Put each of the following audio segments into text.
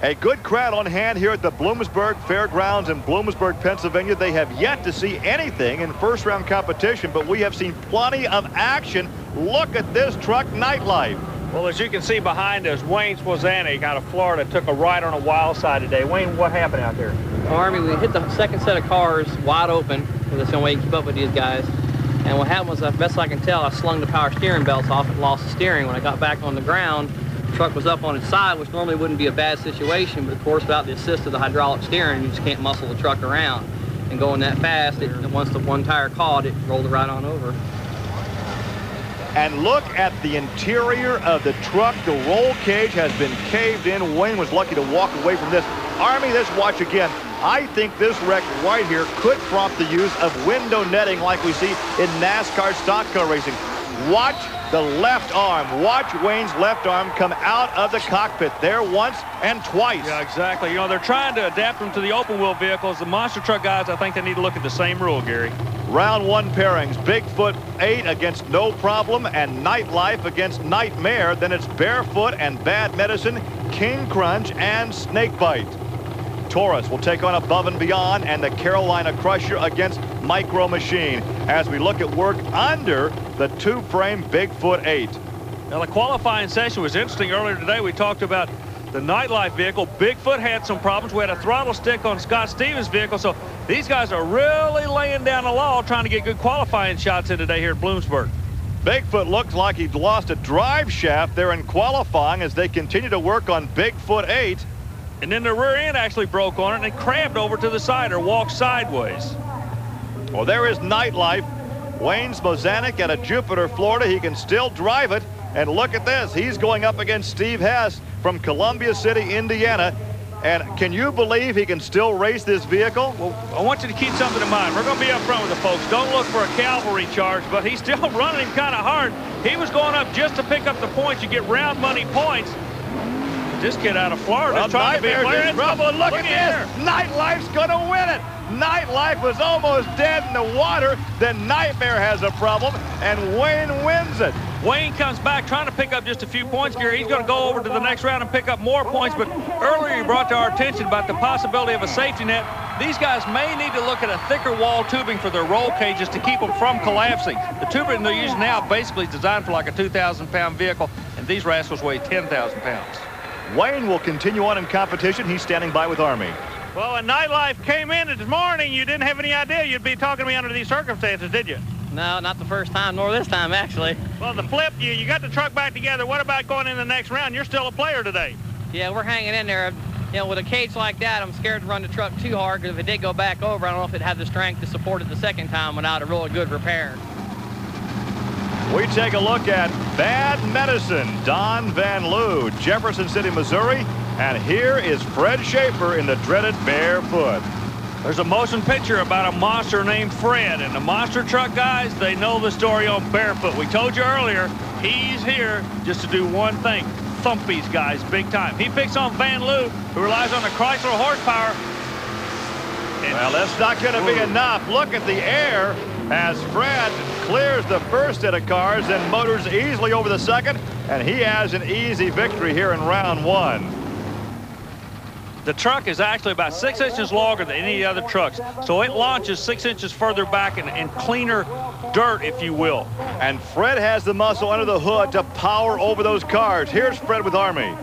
A good crowd on hand here at the Bloomsburg Fairgrounds in Bloomsburg, Pennsylvania. They have yet to see anything in first-round competition, but we have seen plenty of action. Look at this truck nightlife. Well, as you can see behind us, Wayne Swazanek out of Florida took a ride on a wild side today. Wayne, what happened out there? Army, we hit the second set of cars wide open, because that's the only way you can keep up with these guys. And what happened was, as best I can tell, I slung the power steering belts off and lost the steering. When I got back on the ground, the truck was up on its side, which normally wouldn't be a bad situation, but of course, without the assist of the hydraulic steering, you just can't muscle the truck around. And going that fast, once the one tire caught, it rolled it right on over. And look at the interior of the truck. The roll cage has been caved in. Wayne was lucky to walk away from this. Army, let's watch again. I think this wreck right here could prompt the use of window netting like we see in NASCAR stock car racing. Watch the left arm. Watch Wayne's left arm come out of the cockpit there once and twice. Yeah, exactly. You know, they're trying to adapt them to the open wheel vehicles. The monster truck guys, I think they need to look at the same rule, Gary. Round one pairings, Bigfoot 8 against No Problem and Nightlife against Nightmare. Then it's Barefoot and Bad Medicine, King Crunch and Snakebite. Taurus will take on Above and Beyond and the Carolina Crusher against Micro Machine as we look at work under the two-frame Bigfoot 8. Now, the qualifying session was interesting. Earlier today, we talked about the Nightlife vehicle. Bigfoot had some problems. We had a throttle stick on Scott Stevens' vehicle, so these guys are really laying down the law trying to get good qualifying shots in today here at Bloomsburg. Bigfoot looks like he'd lost a drive shaft there in qualifying as they continue to work on Bigfoot 8. And then the rear end actually broke on it and it crabbed over to the side or walked sideways. Well, there is Nightlife. Wayne Swazanek out of Jupiter, Florida. He can still drive it. And look at this. He's going up against Steve Hess from Columbia City, Indiana. And can you believe he can still race this vehicle? Well, I want you to keep something in mind. We're going to be up front with the folks. Don't look for a cavalry charge, but he's still running him kind of hard. He was going up just to pick up the points. You get round money points. This kid out of Florida is trying to be a player in trouble. Look at this. Nightlife's going to win it. Nightlife was almost dead in the water. Then Nightmare has a problem, and Wayne wins it. Wayne comes back trying to pick up just a few points, Gary. He's going to go over to the next round and pick up more points. But earlier you brought to our attention about the possibility of a safety net. These guys may need to look at a thicker wall tubing for their roll cages to keep them from collapsing. The tubing they're using now basically is designed for like a 2,000-pound vehicle, and these rascals weigh 10,000 pounds. Wayne will continue on in competition. He's standing by with Army. Well, when Nightlife came in this morning, you didn't have any idea you'd be talking to me under these circumstances, did you? No, not the first time, nor this time, actually. Well, the flip, you got the truck back together. What about going in the next round? You're still a player today. Yeah, we're hanging in there. You know, with a cage like that, I'm scared to run the truck too hard, because if it did go back over, I don't know if it had the strength to support it the second time without a really good repair. We take a look at Bad Medicine, Don Van Loo, Jefferson City, Missouri. And here is Fred Schaefer in the dreaded Barefoot. There's a motion picture about a monster named Fred, and the monster truck guys, they know the story on Barefoot. We told you earlier, he's here just to do one thing, thump these guys big time. He picks on Van Loo, who relies on the Chrysler horsepower. And well, that's not going to be enough. Look at the air as Fred clears the first set of cars and motors easily over the second, and he has an easy victory here in round one. The truck is actually about 6 inches longer than any other trucks, so it launches 6 inches further back in cleaner dirt, if you will. And Fred has the muscle under the hood to power over those cars. Here's Fred with Army.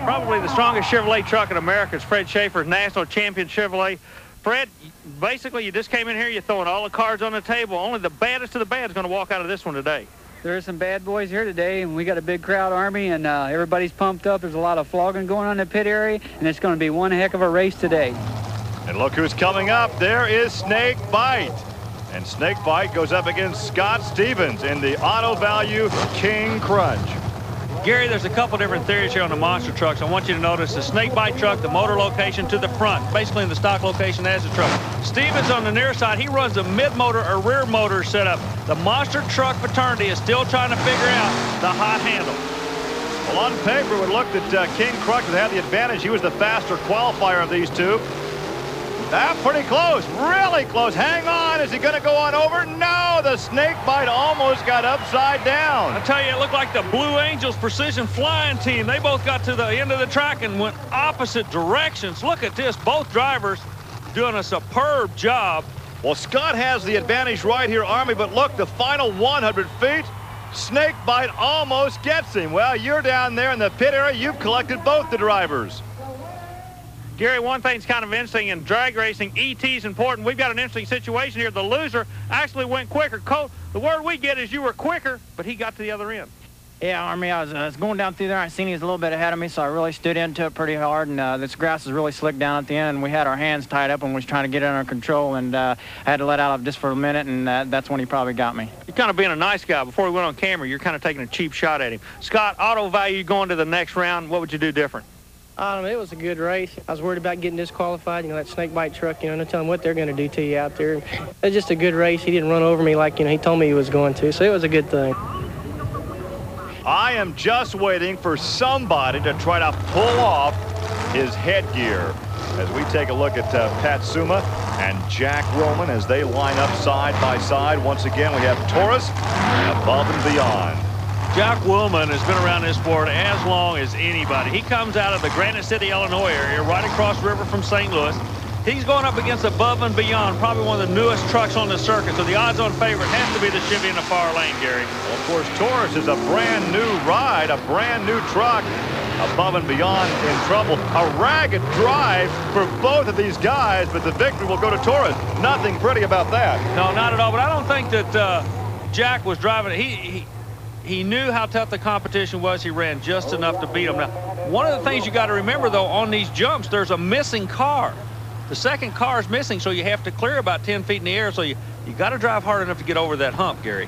Probably the strongest Chevrolet truck in America is Fred Schaefer, national champion Chevrolet. Fred, basically, you just came in here, you're throwing all the cards on the table. Only the baddest of the bad is going to walk out of this one today. There are some bad boys here today, and we got a big crowd, Army, and everybody's pumped up. There's a lot of flogging going on in the pit area, and it's going to be one heck of a race today. And look who's coming up. There is Snakebite. And Snakebite goes up against Scott Stevens in the Auto Value King Crunch. Gary, there's a couple different theories here on the monster trucks. I want you to notice the Snakebite truck, the motor location to the front, basically in the stock location as the truck. Stevens on the near side, he runs the mid-motor or rear motor setup. The monster truck fraternity is still trying to figure out the hot handle. Well, on paper, it would look that King Crunch would have the advantage. He was the faster qualifier of these two. That's pretty close, really close. Hang on, is he going to go on over? No, the snake bite almost got upside down. I tell you, it looked like the Blue Angels Precision Flying Team. They both got to the end of the track and went opposite directions. Look at this, both drivers doing a superb job. Well, Scott has the advantage right here, Army, but look, the final 100 feet, snake bite almost gets him. Well, you're down there in the pit area. You've collected both the drivers. Gary, one thing's kind of interesting in drag racing, ET's important. We've got an interesting situation here. The loser actually went quicker. Colt, the word we get is you were quicker, but he got to the other end. Yeah, Army, I was going down through there. I seen he was a little bit ahead of me, so I really stood into it pretty hard. And this grass was really slick down at the end, and we had our hands tied up and was trying to get it under control. And I had to let out just for a minute, and that's when he probably got me. You're kind of being a nice guy. Before we went on camera, you're kind of taking a cheap shot at him. Scott, auto value going to the next round, what would you do different? It was a good race. I was worried about getting disqualified. You know, that snakebite truck, you know, no telling what they're going to do to you out there. It was just a good race. He didn't run over me like, you know, he told me he was going to, so it was a good thing. I am just waiting for somebody to try to pull off his headgear as we take a look at Pat Suma and Jack Roman as they line up side by side. Once again, we have Taurus above and beyond. Jack Willman has been around this sport as long as anybody. He comes out of the Granite City, Illinois area, right across the river from St. Louis. He's going up against Above and Beyond, probably one of the newest trucks on the circuit. So the odds-on favorite has to be the Chevy in the far lane, Gary. Well, of course, Taurus is a brand new ride, a brand new truck. Above and Beyond in trouble. A ragged drive for both of these guys, but the victory will go to Taurus. Nothing pretty about that. No, not at all. But I don't think that Jack was driving. He knew how tough the competition was. He ran just enough to beat him. Now, one of the things you got to remember, though, on these jumps, there's a missing car. The second car is missing, so you have to clear about 10 feet in the air. So you got to drive hard enough to get over that hump, Gary.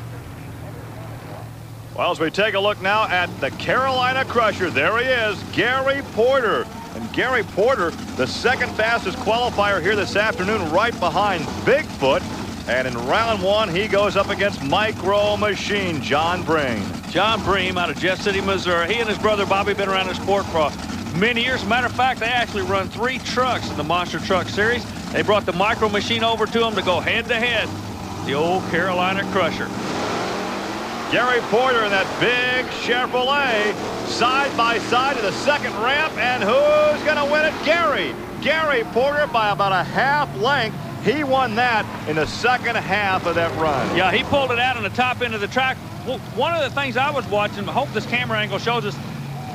Well, as we take a look now at the Carolina Crusher, there he is, Gary Porter. And Gary Porter, the second fastest qualifier here this afternoon, right behind Bigfoot. And in round one, he goes up against Micro Machine, John Bream. John Bream out of Jeff City, Missouri. He and his brother Bobby been around the sport for many years. As a matter of fact, they actually run 3 trucks in the Monster Truck Series. They brought the Micro Machine over to them to go head-to-head. The old Carolina Crusher. Gary Porter in that big Chevrolet, side by side to the second ramp, and who's going to win it? Gary Porter by about a half length. He won that in the second half of that run. Yeah, he pulled it out on the top end of the track. Well, one of the things I was watching, I hope this camera angle shows us,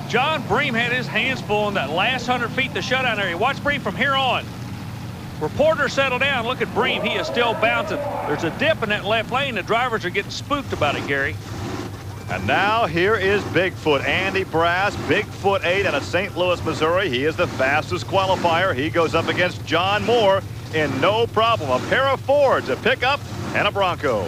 John Bream had his hands full in that last 100 feet, the shutdown area. Watch Bream from here on. Reporter settle down. Look at Bream. He is still bouncing. There's a dip in that left lane. The drivers are getting spooked about it, Gary. And now here is Bigfoot, Andy Brass, Bigfoot 8 out of St. Louis, Missouri. He is the fastest qualifier. He goes up against John Moore in no problem. A pair of Fords, a pickup, and a Bronco.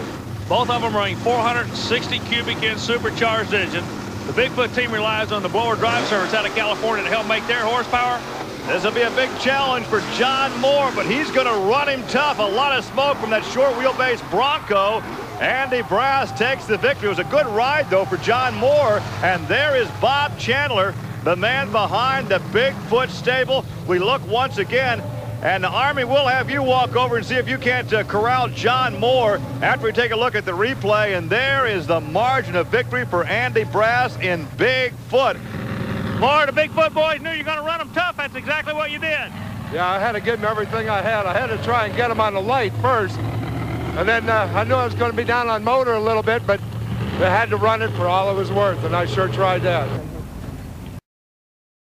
Both of them running 460 cubic inch supercharged engine. The Bigfoot team relies on the blower drive service out of California to help make their horsepower. This will be a big challenge for John Moore, but he's going to run him tough. A lot of smoke from that short wheelbase Bronco. Andy Brass takes the victory. It was a good ride, though, for John Moore. And there is Bob Chandler, the man behind the Bigfoot stable. We look once again, and the Army will have you walk over and see if you can't corral John Moore after we take a look at the replay. And there is the margin of victory for Andy Brass in Bigfoot. Moore, the Bigfoot boys knew you're going to run them tough. That's exactly what you did. Yeah, I had to give him everything I had. I had to try and get him on the light first. And then I knew I was going to be down on motor a little bit, but I had to run it for all it was worth, and I sure tried that.